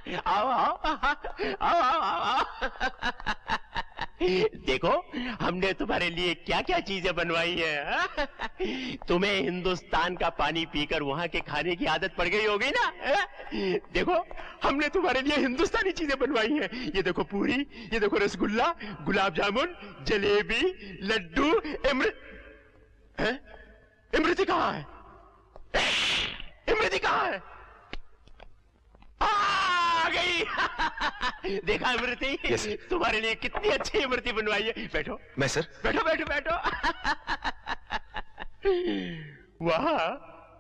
आओ आओ आओ आओ आओ। देखो हमने तुम्हारे लिए क्या क्या चीजें बनवाई है। तुम्हें हिंदुस्तान का पानी पीकर वहां के खाने की आदत पड़ गई होगी ना। देखो हमने तुम्हारे लिए हिंदुस्तानी चीजें बनवाई हैं। ये देखो पूरी, ये देखो रसगुल्ला, गुलाब जामुन, जलेबी, लड्डू, इमरती कहाँ है? इमरती कहाँ है? आ गई। देखा इमरती? yes, तुम्हारे लिए कितनी अच्छी इमरती बनवाई है। बैठो। मैं सर? बैठो बैठो बैठो। वहां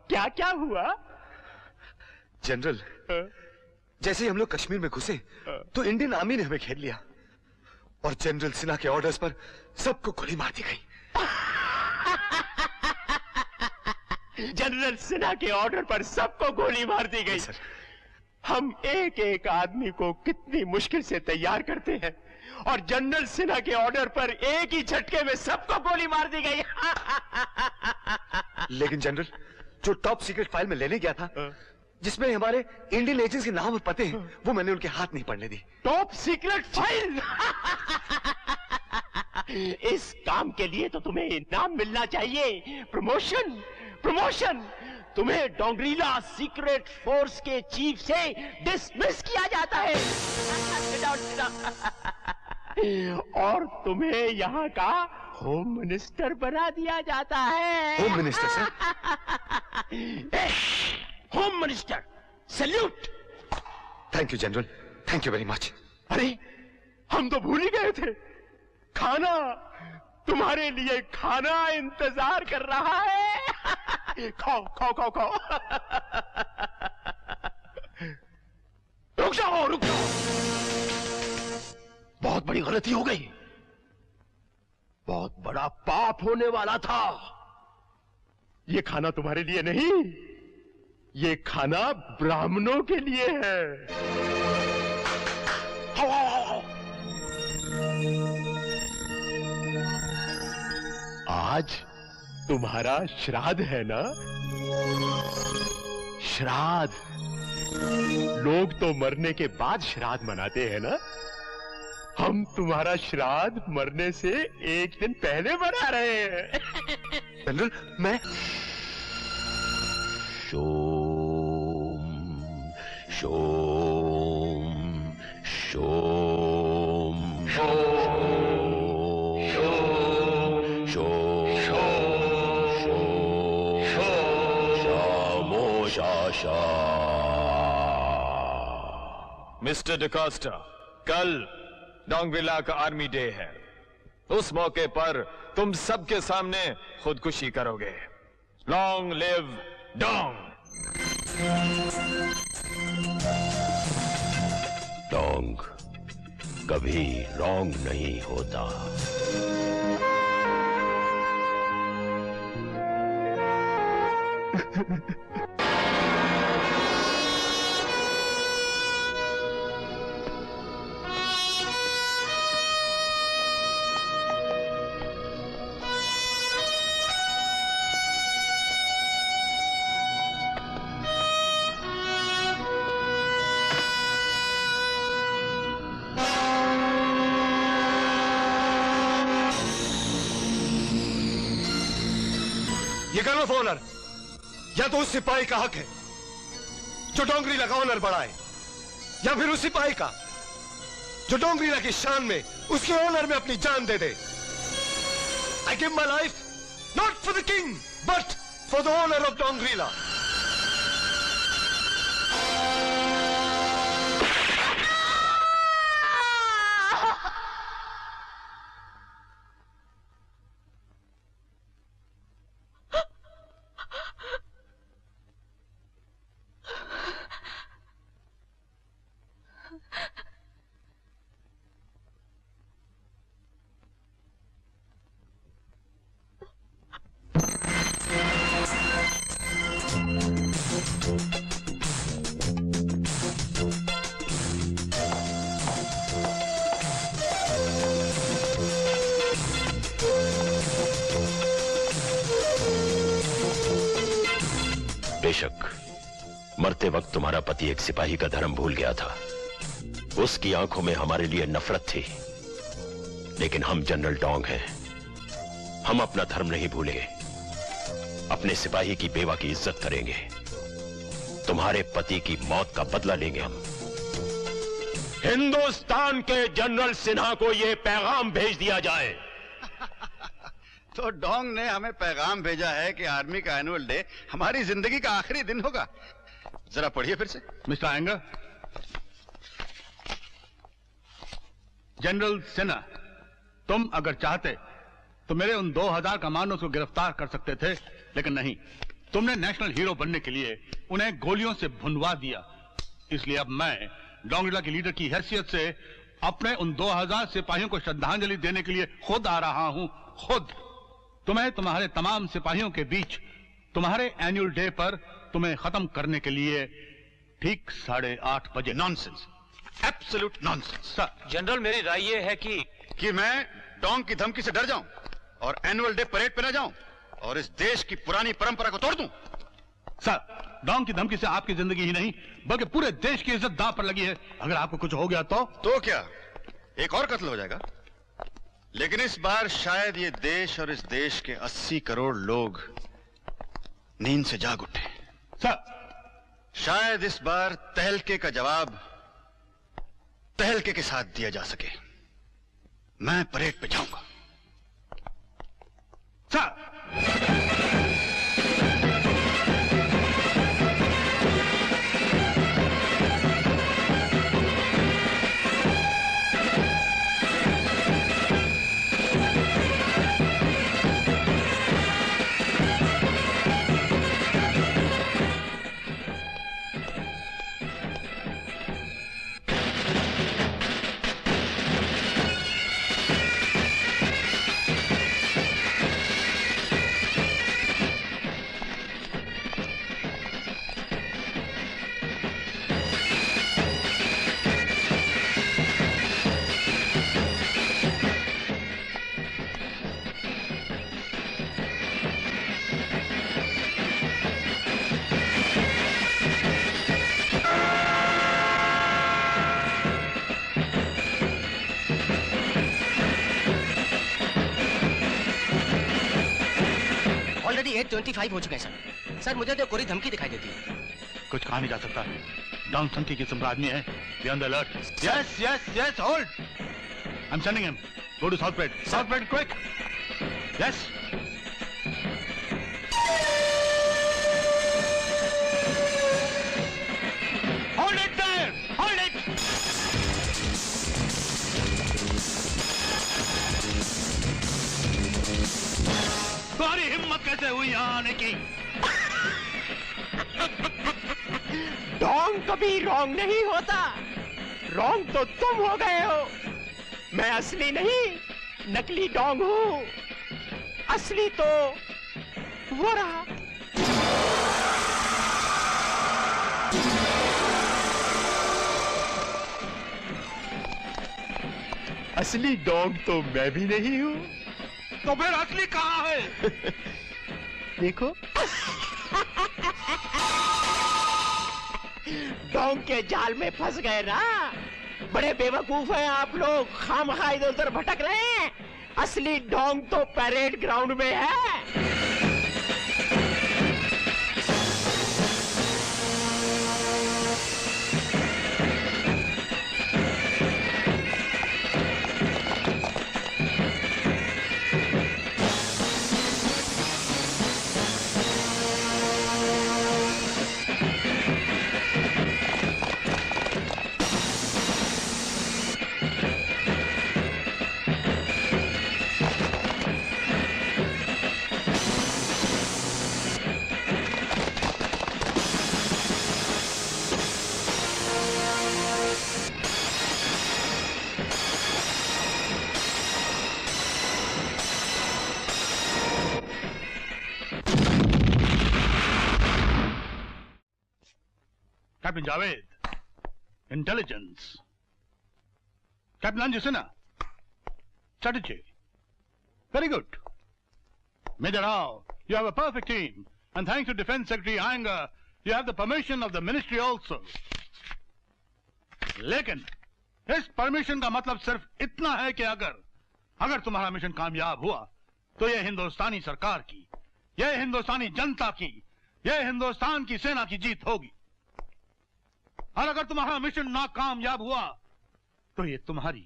क्या क्या हुआ? जनरल, जैसे ही हम लोग कश्मीर में घुसे तो इंडियन आर्मी ने हमें घेर लिया और जनरल सिन्हा के ऑर्डर्स पर सबको गोली मार दी गई। जनरल सिन्हा के ऑर्डर पर सबको गोली मार दी गई। सर, हम एक एक आदमी को कितनी मुश्किल से तैयार करते हैं और जनरल सिन्हा के ऑर्डर पर एक ही झटके में सबको गोली मार दी गई। लेकिन जनरल, जो टॉप सीक्रेट फाइल में लेने गया था जिसमें हमारे इंडियन एजेंट्स के नाम और पते हैं, वो मैंने उनके हाथ नहीं पड़ने दी। Top secret file? इस काम के लिए तो तुम्हें इनाम मिलना चाहिए, प्रमोशन प्रमोशन। तुम्हें डोंगरीला सीक्रेट फोर्स के चीफ से डिसमिस किया जाता है। और तुम्हें यहाँ का होम मिनिस्टर बना दिया जाता है। Home minister sir? Home minister, salute. Thank you general, thank you very much. अरे हम तो भूल ही गए थे। खाना, तुम्हारे लिए खाना इंतजार कर रहा है। खाओ खाओ खाओ खाओ। रुक जाओ रुक जाओ। बहुत बड़ी गलती हो गई। बहुत बड़ा पाप होने वाला था। ये खाना तुम्हारे लिए नहीं, ये खाना ब्राह्मणों के लिए है। आओ आओ आओ। आज तुम्हारा श्राद्ध है ना? श्राद्ध। लोग तो मरने के बाद श्राद्ध मनाते हैं ना। हम तुम्हारा श्राद्ध मरने से एक दिन पहले मना रहे हैं। जनरल, मैं शोम शोम शोम मिस्टर डिकोस्टा, कल डोंगरीला का आर्मी डे है। उस मौके पर तुम सबके सामने खुदकुशी करोगे। Long live Dong. डोंग कभी रॉन्ग नहीं होता। गन ऑफ ऑनर या तो उस सिपाही का हक है जो डोंगरीला का ऑनर बढ़ाए, या फिर उस सिपाही का जो डोंगरीला की शान में उसके ऑनर में अपनी जान दे दे। I give my life not for the king but for the honour of Dongrila. मरते वक्त तुम्हारा पति एक सिपाही का धर्म भूल गया था। उसकी आंखों में हमारे लिए नफरत थी, लेकिन हम जनरल डोंग हैं। हम अपना धर्म नहीं भूलेंगे, अपने सिपाही की बेवा की इज्जत करेंगे। तुम्हारे पति की मौत का बदला लेंगे हम। हिंदुस्तान के जनरल सिन्हा को यह पैगाम भेज दिया जाए। तो डोंग ने हमें पैगाम भेजा है कि आर्मी का एनुअल डे हमारी जिंदगी का आखिरी दिन होगा। जरा पढ़िए फिर से। मिस्टर आयंगर, जनरल सिन्हा, तुम अगर चाहते तो मेरे उन 2000 कमांडोज को गिरफ्तार कर सकते थे, लेकिन नहीं। तुमने नेशनल हीरो बनने के लिए उन्हें गोलियों से भुनवा दिया। इसलिए अब मैं डोंगरिला के लीडर की हैसियत से अपने उन 2000 सिपाहियों को श्रद्धांजलि देने के लिए खुद आ रहा हूं। खुद तुम्हें तुम्हारे तमाम सिपाहियों के बीच तुम्हारे एनुअल डे पर तुम्हें खत्म करने के लिए ठीक 8:30 बजे। Nonsense, absolute nonsense. जनरल, मेरी राय ये है कि मैं डोंग की धमकी से डर जाऊं और एनुअल डे परेड पे न जाऊं और इस देश की पुरानी परंपरा को तोड़ दूं। सर, डोंग की धमकी से आपकी जिंदगी ही नहीं बल्कि पूरे देश की इज्जत दांव पर लगी है। अगर आपको कुछ हो गया तो क्या एक और कत्ल हो जाएगा? लेकिन इस बार शायद ये देश और इस देश के 80 करोड़ लोग नींद से जाग उठे। सर, शायद इस बार तहलके का जवाब तहलके के साथ दिया जा सके। मैं परेड पे जाऊंगा। सर, ऑलरेडी 8:25 हो चुके हैं सर। सर, मुझे तो कोई धमकी दिखाई देती है। कुछ कहा नहीं जा सकता। डोंग संख्या की किस्म का आदमी है। Be on the alert. Yes yes yes, hold. I am sending him. Go to south pad. South pad, quick. Yes. Hold it there, hold it. तुम्हारी हिम्मत कैसे हुई यहाँ आने की? डोंग कभी रॉन्ग नहीं होता। रॉन्ग तो तुम हो गए हो। मैं असली नहीं, नकली डोंग हूं। असली तो वो रहा। असली डोंग तो मैं भी नहीं हूं। तो फिर असली कहाँ है? देखो, डोंग के जाल में फंस गए ना। बड़े बेवकूफ हैं आप लोग, खामखा इधर उधर भटक रहे हैं। असली डोंग तो परेड ग्राउंड में है। Captain Javed, intelligence. Captain Anju Sinha, strategy. Very good. Major Rao, you have a perfect team. And thanks to Defense Secretary Iyengar, You have the permission of the ministry also. लेकिन इस permission का मतलब सिर्फ इतना है कि अगर तुम्हारा मिशन कामयाब हुआ तो यह हिंदुस्तानी सरकार की, यह हिंदुस्तानी जनता की, यह हिंदुस्तान की सेना की जीत होगी। और अगर तुम्हारा मिशन नाकामयाब हुआ तो ये तुम्हारी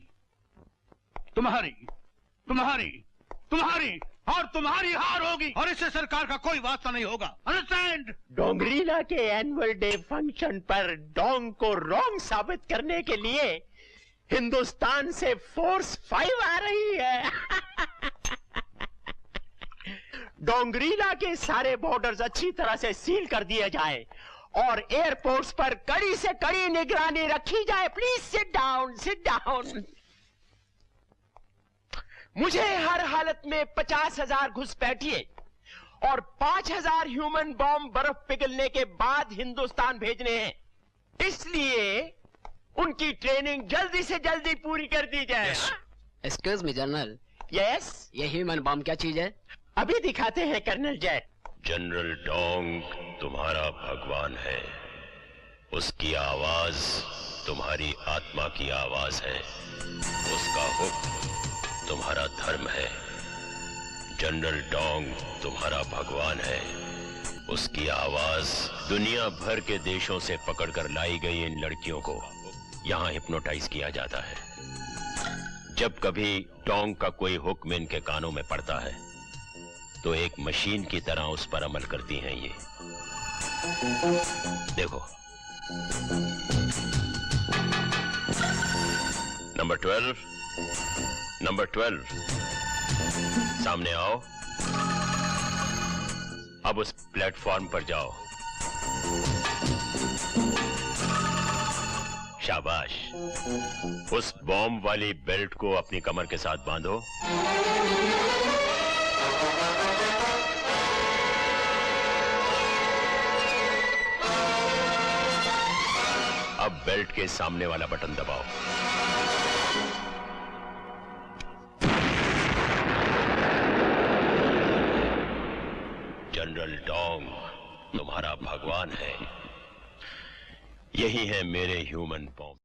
और तुम्हारी हार होगी, और इससे सरकार का कोई वास्ता नहीं होगा। अंडरस्टैंड? डोंगरीला के एनुअल डे फंक्शन पर डोंग को रॉन्ग साबित करने के लिए हिंदुस्तान से फोर्स 5 आ रही है। डोंगरीला के सारे बॉर्डर्स अच्छी तरह से सील कर दिए जाए और एयरपोर्ट्स पर कड़ी से कड़ी निगरानी रखी जाए। Please sit down, sit down. मुझे हर हालत में 50,000 घुसपैठिए और 5,000 ह्यूमन बॉम्ब बर्फ पिघलने के बाद हिंदुस्तान भेजने हैं। इसलिए उनकी ट्रेनिंग जल्दी से जल्दी पूरी कर दी जाए। Excuse me general. यस? ये ह्यूमन बॉम्ब क्या चीज है? अभी दिखाते हैं कर्नल जैक। जनरल डोंग तुम्हारा भगवान है, उसकी आवाज तुम्हारी आत्मा की आवाज है, उसका हुक्म तुम्हारा धर्म है। जनरल डोंग तुम्हारा भगवान है, उसकी आवाज दुनिया भर के देशों से पकड़कर लाई गई इन लड़कियों को यहां हिप्नोटाइज किया जाता है। जब कभी डोंग का कोई हुक्म इनके कानों में पड़ता है तो एक मशीन की तरह उस पर अमल करती हैं ये। देखो, नंबर 12 सामने आओ। अब उस प्लेटफॉर्म पर जाओ। शाबाश। उस बॉम्ब वाली बेल्ट को अपनी कमर के साथ बांधो। अब बेल्ट के सामने वाला बटन दबाओ। जनरल डोंग तुम्हारा भगवान है, यही है मेरे ह्यूमन बॉम्ब।